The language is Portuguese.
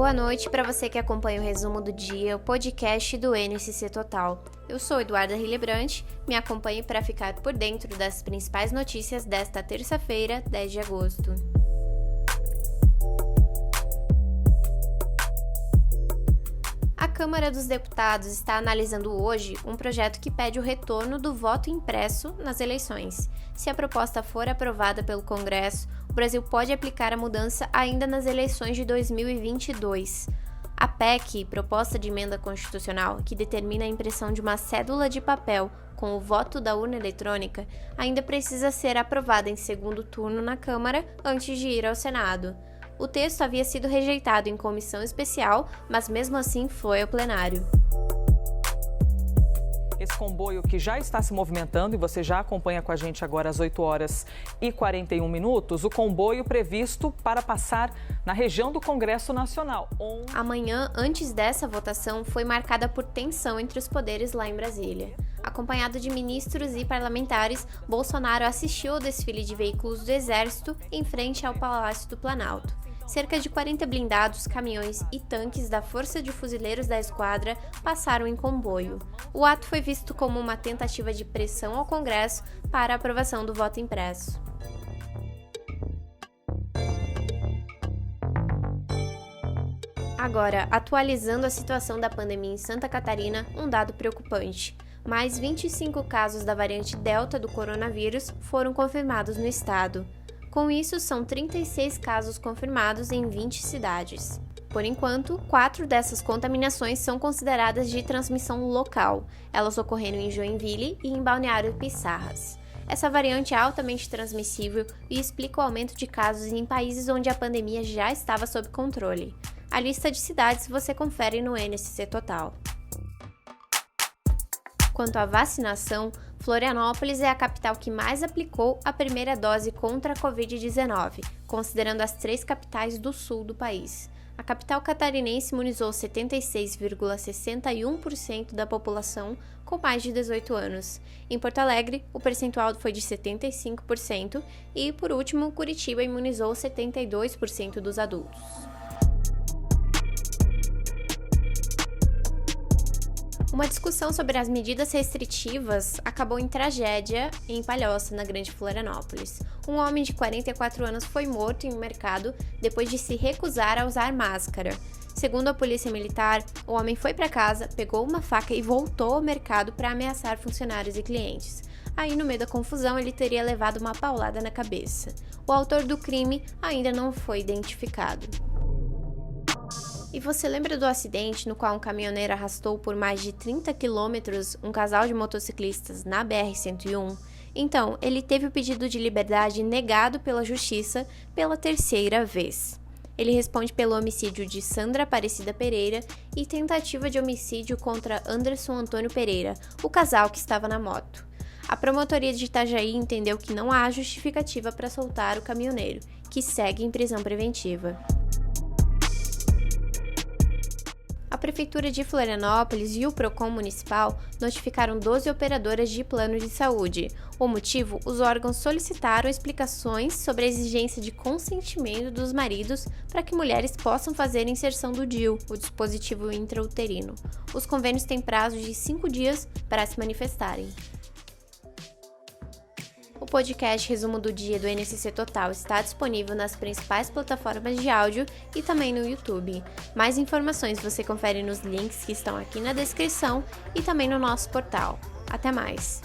Boa noite para você que acompanha o resumo do dia, o podcast do NSC Total. Eu sou Eduarda Hillebrand, me acompanhe para ficar por dentro das principais notícias desta terça-feira, 10 de agosto. A Câmara dos Deputados está analisando hoje um projeto que pede o retorno do voto impresso nas eleições. Se a proposta for aprovada pelo Congresso, o Brasil pode aplicar a mudança ainda nas eleições de 2022. A PEC, proposta de emenda constitucional, que determina a impressão de uma cédula de papel com o voto da urna eletrônica, ainda precisa ser aprovada em segundo turno na Câmara antes de ir ao Senado. O texto havia sido rejeitado em comissão especial, mas mesmo assim foi ao plenário. Esse comboio que já está se movimentando e você já acompanha com a gente agora às 8 horas e 41 minutos, o comboio previsto para passar na região do Congresso Nacional. Amanhã, antes dessa votação, foi marcada por tensão entre os poderes lá em Brasília. Acompanhado de ministros e parlamentares, Bolsonaro assistiu ao desfile de veículos do Exército em frente ao Palácio do Planalto. Cerca de 40 blindados, caminhões e tanques da Força de Fuzileiros da Esquadra passaram em comboio. O ato foi visto como uma tentativa de pressão ao Congresso para a aprovação do voto impresso. Agora, atualizando a situação da pandemia em Santa Catarina, um dado preocupante. Mais 25 casos da variante Delta do coronavírus foram confirmados no estado. Com isso, são 36 casos confirmados em 20 cidades. Por enquanto, 4 dessas contaminações são consideradas de transmissão local. Elas ocorreram em Joinville e em Balneário Pissarras. Essa variante é altamente transmissível e explica o aumento de casos em países onde a pandemia já estava sob controle. A lista de cidades você confere no NSC Total. Quanto à vacinação, Florianópolis é a capital que mais aplicou a primeira dose contra a Covid-19, considerando as 3 capitais do sul do país. A capital catarinense imunizou 76,61% da população com mais de 18 anos. Em Porto Alegre, o percentual foi de 75% e, por último, Curitiba imunizou 72% dos adultos. Uma discussão sobre as medidas restritivas acabou em tragédia em Palhoça, na Grande Florianópolis. Um homem de 44 anos foi morto em um mercado depois de se recusar a usar máscara. Segundo a polícia militar, o homem foi para casa, pegou uma faca e voltou ao mercado para ameaçar funcionários e clientes. Aí, no meio da confusão, ele teria levado uma paulada na cabeça. O autor do crime ainda não foi identificado. E você lembra do acidente no qual um caminhoneiro arrastou por mais de 30 quilômetros um casal de motociclistas na BR-101? Então, ele teve o pedido de liberdade negado pela Justiça pela 3ª vez. Ele responde pelo homicídio de Sandra Aparecida Pereira e tentativa de homicídio contra Anderson Antônio Pereira, o casal que estava na moto. A promotoria de Itajaí entendeu que não há justificativa para soltar o caminhoneiro, que segue em prisão preventiva. A Prefeitura de Florianópolis e o Procon Municipal notificaram 12 operadoras de plano de saúde. O motivo? Os órgãos solicitaram explicações sobre a exigência de consentimento dos maridos para que mulheres possam fazer a inserção do DIU, o dispositivo intrauterino. Os convênios têm prazo de 5 dias para se manifestarem. O podcast Resumo do Dia do NSC Total está disponível nas principais plataformas de áudio e também no YouTube. Mais informações você confere nos links que estão aqui na descrição e também no nosso portal. Até mais!